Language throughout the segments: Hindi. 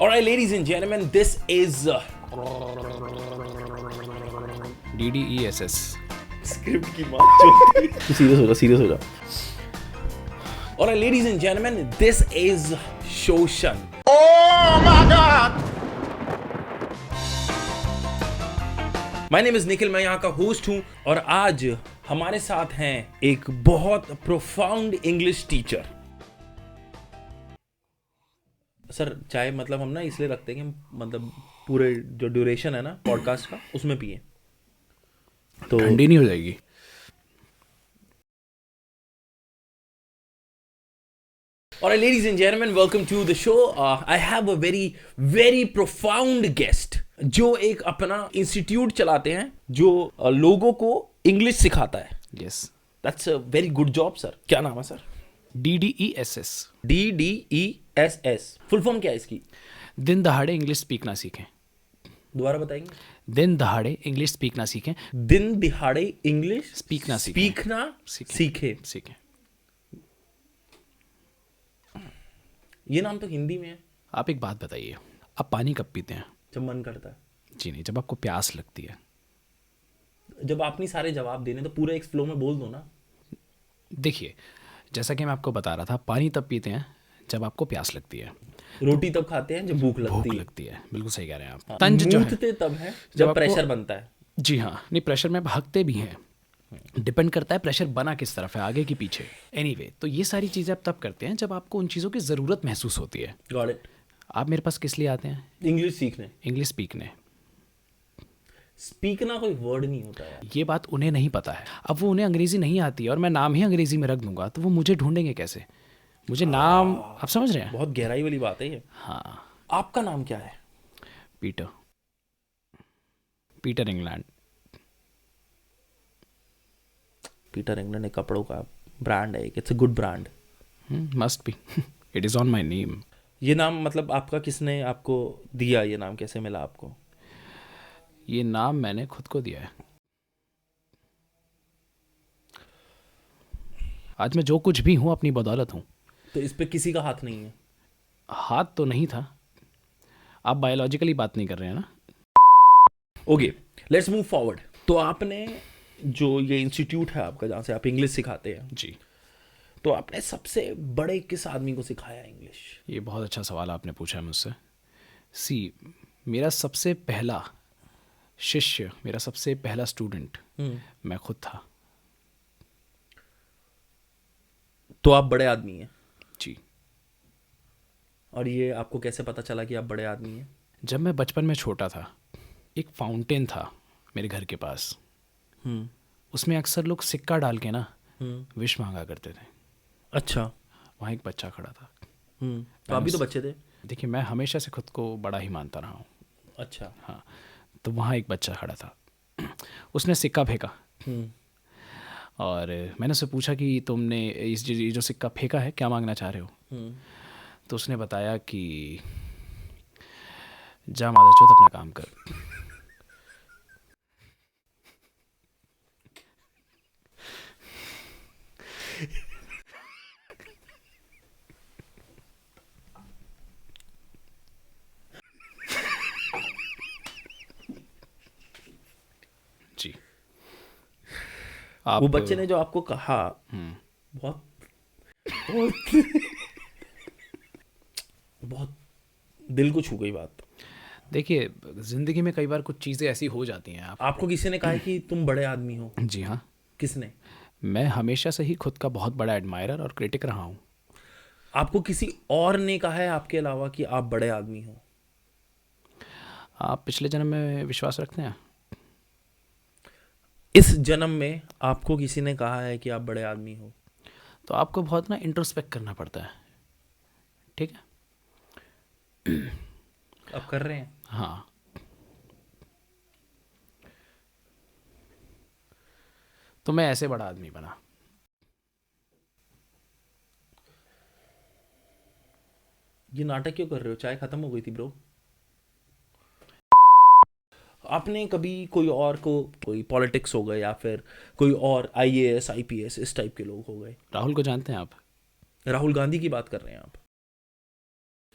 Alright, ladies and gentlemen, this is DDESS. Script की बात चलती है। सीरियस हो जा। Alright, ladies and gentlemen, this is Shoshan. Oh my God! My name is Nikhil, मैं यहाँ का होस्ट हूँ और आज हमारे साथ हैं एक बहुत प्रोफाउंड इंग्लिश टीचर। सर चाय मतलब हम ना इसलिए रखते हैं कि मतलब पूरे जो ड्यूरेशन है ना पॉडकास्ट का उसमें पिए तो ठंडी नहीं हो जाएगी। Alright, ladies and gentlemen, welcome to the show. I have a very profound guest जो एक अपना इंस्टीट्यूट चलाते हैं जो लोगों को इंग्लिश सिखाता है। Yes. That's a very good job, sir. क्या नाम है sir? DDESS. DDESS। Full form क्या है इसकी? दिन दहाड़े इंग्लिश स्पीक ना सीखें। दोबारा बताएंगे? दिन दहाड़े इंग्लिश स्पीक ना सीखें। दिन दिहाड़े इंग्लिश स्पीक ना सीखे। ये नाम तो हिंदी में है। आप एक बात बताइए, आप पानी कब पीते हैं? जब मन करता है। जी नहीं, जब आपको प्यास लगती है। जब आपने सारे जवाब देने तो पूरे एक फ्लो में बोल दो ना। देखिए, जैसा कि मैं आपको बता रहा था, पानी तब पीते हैं जब आपको प्यास लगती है। रोटी तब खाते हैं जब भूख लगती है। बिल्कुल सही कह रहे हैं आप। तंज जो है तब है जब प्रेशर बनता है। जी हाँ, नहीं प्रेशर में भागते भी हैं। डिपेंड करता है प्रेशर बना किस तरफ है, आगे की पीछे। एनीवे, तो ये सारी चीज़ें आप तब करते हैं जब आपको उन चीज़ों की ज़रूरत महसूस होती है। Got it. आप मेरे पास किस लिए आते हैं? इंग्लिश सीखने। इंग्लिश सीखने। स्पीकना कोई वर्ड नहीं होता है। ये बात उन्हें नहीं पता है। अब वो उन्हें अंग्रेज़ी नहीं आती है और मैं नाम ही अंग्रेज़ी में रख दूंगा तो वो मुझे ढूंढेंगे कैसे? मुझे नाम, आप समझ रहे हैं? बहुत गहराई वाली बात है ये। हाँ। आपका नाम क्या है? Peter England. पीटर इंग्लैंड एक कपड़ों का ब्रांड है, it's a good brand. Must be. It is on my name. ये नाम मतलब आपका किसने आपको दिया? ये नाम कैसे मिला आपको? ये नाम मैंने खुद को दिया है। आज मैं जो कुछ भी हूँ अपनी बदौलत हूँ। तो इस पे किसी का हाथ नहीं है? हाथ तो नहीं था। आप बायोलॉजिकली बात नहीं कर रहे हैं ना? Okay, let's move forward. तो आपने जो ये इंस्टीट्यूट है आपका जहाँ से आप इंग्लिश सिखाते हैं जी, तो आपने सबसे बड़े किस आदमी को सिखाया इंग्लिश? ये बहुत अच्छा सवाल आपने पूछा है मुझसे। मेरा सबसे पहला शिष्य, मेरा सबसे पहला स्टूडेंट मैं खुद था। तो आप बड़े आदमी हैं? जी। और ये आपको कैसे पता चला कि आप बड़े आदमी हैं? जब मैं बचपन में छोटा था, एक फाउंटेन था मेरे घर के पास। उसमें अक्सर लोग सिक्का डाल के ना विश मांगा करते थे। अच्छा। वहाँ एक बच्चा खड़ा था। तो आप भी तो बच्चे थे। देखिए, मैं हमेशा से खुद को बड़ा ही मानता रहा हूँ। अच्छा। हाँ, तो वहाँ एक बच्चा खड़ा था। उसने सिक्का फेंका और मैंने उससे पूछा कि तुमने ये जो सिक्का फेंका है क्या मांगना चाह रहे हो? तो उसने बताया कि जा मादरचोद अपना काम कर। जी। वो बच्चे ने जो आपको कहा बहुत बहुत दिल को छू गई बात। देखिए, ज़िंदगी में कई बार कुछ चीज़ें ऐसी हो जाती हैं। आपको किसी ने कहा है कि तुम बड़े आदमी हो? जी हाँ। किसने? मैं हमेशा से ही खुद का बहुत बड़ा एडमायरर और क्रिटिक रहा हूँ। आपको किसी और ने कहा है आपके अलावा कि आप बड़े आदमी हो? आप पिछले जन्म में विश्वास रखते हैं? इस जन्म में आपको किसी ने कहा है कि आप बड़े आदमी हो? तो आपको बहुत ना इंट्रोस्पेक्ट करना पड़ता है। ठीक है? आप कर रहे हैं? हाँ। तो मैं ऐसे बड़ा आदमी बना। ये नाटक क्यों कर रहे हो? चाय खत्म हो गई थी ब्रो। आपने कभी कोई और को, कोई पॉलिटिक्स हो गए या फिर कोई और आईएएस आईपीएस इस टाइप के लोग हो गए? राहुल को जानते हैं आप? राहुल गांधी की बात कर रहे हैं आप?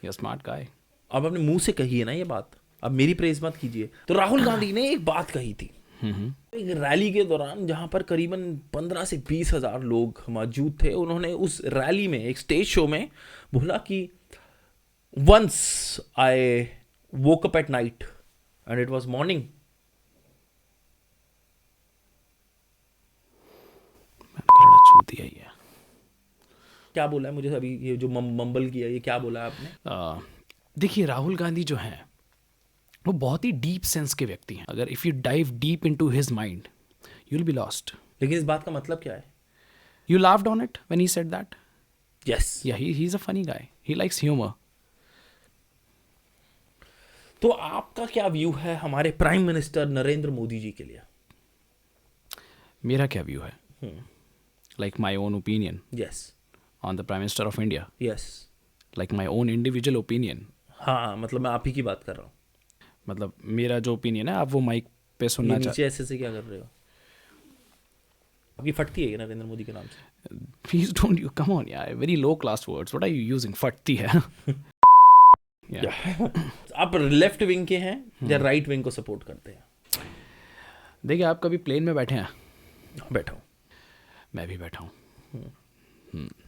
ये स्मार्ट गाय। अब अपने मुंह से कही है ना ये बात, अब मेरी प्रेज मत कीजिए। तो राहुल गांधी ने एक बात कही थी एक रैली के दौरान जहां पर करीबन 15 से 20 हजार लोग मौजूद थे। उन्होंने उस रैली में एक स्टेज शो में बोला कि once I woke up at night and it was morning. छू दिया ही है। क्या बोला है मुझे अभी ये जो मम्बल किया, ये क्या बोला है आपने? देखिए राहुल गांधी जो हैं वो बहुत ही डीप सेंस के व्यक्ति हैं। अगर if you dive deep into his mind you will be lost. लेकिन इस बात का मतलब क्या है? You laughed on it when he said that? Yes. Yeah he is a funny guy, he likes humour. तो आपका क्या व्यू है हमारे प्राइम मिनिस्टर नरेंद्र मोदी जी के लिए? मेरा क्या व्यू है? Like my own opinion yes on the prime minister of India, yes, like my own individual opinion. हाँ मतलब मैं आप ही की बात कर रहा हूँ। मतलब मेरा जो ओपिनियन है आप वो माइक पे सुनना ये नीचे ऐसे से क्या कर रहे हो? आपकी फटती है ये नरेंद्र मोदी के नाम से? Please don't you come on यार, very low class words, what are you using? फटती है। आप लेफ्ट विंग के हैं या राइट विंग को सपोर्ट करते हैं? देखिए आप कभी प्लेन में बैठे हैं? बैठा हूँ। मैं भी बैठा हूँ।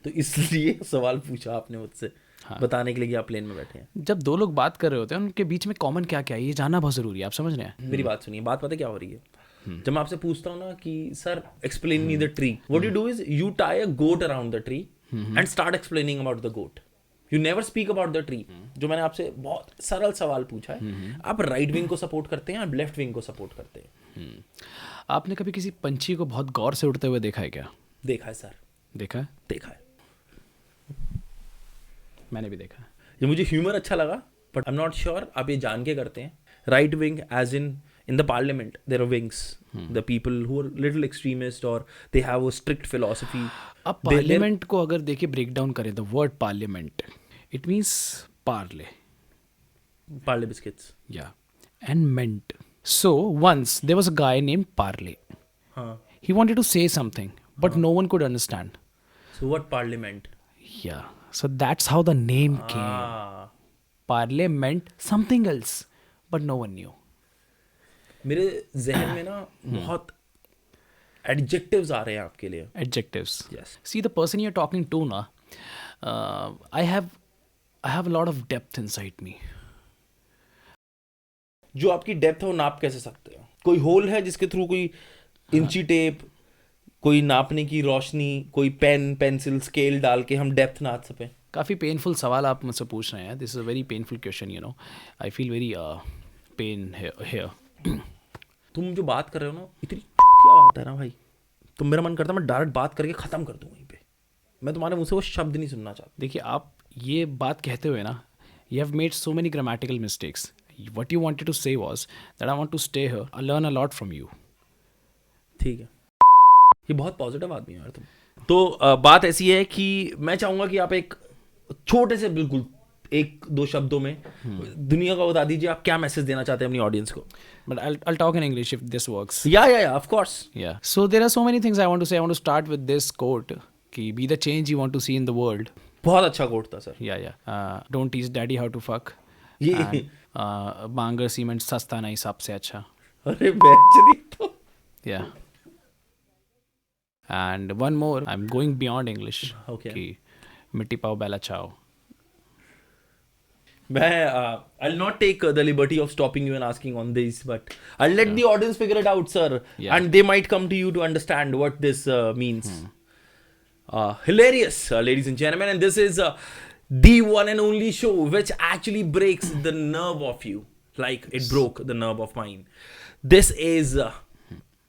तो इसलिए सवाल पूछा आपने मुझसे, हाँ। बताने के लिए कि आप प्लेन में बैठे हैं। जब दो लोग बात कर रहे होते हैं उनके बीच में कॉमन क्या क्या है ये जानना बहुत जरूरी है, आप समझ रहे हैं? मेरी बात सुनिए, बात पता क्या हो रही है? जब मैं आपसे पूछता हूँ ना कि sir explain me the tree, what you do is you tie a goat around the tree and start explaining about the goat. You never speak about the tree. जो मैंने आपसे बहुत सरल सवाल पूछा है, आप राइट विंग को सपोर्ट करते हैं, आप लेफ्ट विंग को सपोर्ट करते हैं? आपने कभी किसी पंछी को बहुत गौर से उड़ते हुए देखा है क्या? देखा है सर, देखा है? देखा है। मैंने भी देखा है। ये मुझे ह्यूमर अच्छा लगा, but I am not sure आप ये जान के करते हैं। Right wing as in the parliament there are wings, the people who are little extremist और they have a strict philosophy. अब पार्लियामेंट को अगर देखिए ब्रेक डाउन करें, the word parliament it means parle, Parle biscuits, या and ment. So once there was a guy named Parle, हाँ। he wanted to say something but no one could understand. So what parliament? Yeah, so that's how the name came. Ah. Parle meant something else but no one knew. मेरे जहन में ना बहुत adjectives आ रहे हैं आपके लिए। Adjectives. Yes. See, the person you're talking to na, I have a lot of depth inside me. जो आपकी डेप्थ है वो नाप कैसे सकते हो? कोई होल है जिसके थ्रू कोई इंची टेप, कोई नापने की रोशनी, कोई पेन पेंसिल स्केल डाल के हम डेप्थ नाप सकें? काफ़ी पेनफुल सवाल आप मुझसे पूछ रहे हैं। This is a very painful question, you know. I feel very pain here. तुम जो बात कर रहे हो ना, इतनी क्या बात है ना भाई, तो मेरा मन करता है मैं डायरेक्ट बात करके ख़त्म कर दूँ वहीं पे। मैं तुम्हारे मुँह से वो शब्द नहीं सुनना चाहता। देखिए आप ये बात कहते हुए ना, you have made so many grammatical mistakes. What you wanted to say was that I want to stay here. I learn a lot from you. ठीक है, ये बहुत पॉजिटिव आदमी है यार तुम। तो बात ऐसी है कि मैं चाहूंगा कि आप एक छोटे से बिल्कुल 1-2 शब्दों में दुनिया को बता दीजिए आप क्या मैसेज देना चाहते हैं अपनी ऑडियंस को। But I'll talk in English if this works. Yeah, of course. Yeah. So there are so many things I want to say. I want to start with this quote कि be the change you want to see in the world. बहुत अच्छा कोट था sir. Yeah. Don't teach daddy how to fuck. ये बांगर सीमेंट सस्ता नहीं सबसे अच्छा। अरे बेचरी तो। Yeah. And one more, I'm going beyond English. Okay. कि मिट्टी पाओ बेला चाओ। I'll not take the liberty of stopping you and asking on this, but I'll let the audience figure it out, sir. Yeah. And they might come to you to understand what this means. Hilarious, ladies and gentlemen. And this is the one and only show which actually breaks the nerve of you. Like it broke the nerve of mine. This is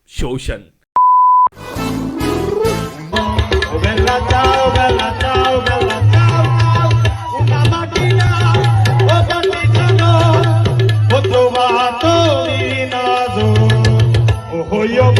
Shoshan. Bella ciao, bella ciao, bella ciao. Una mattina ho partigiano, ho trovato il naso. Oh, io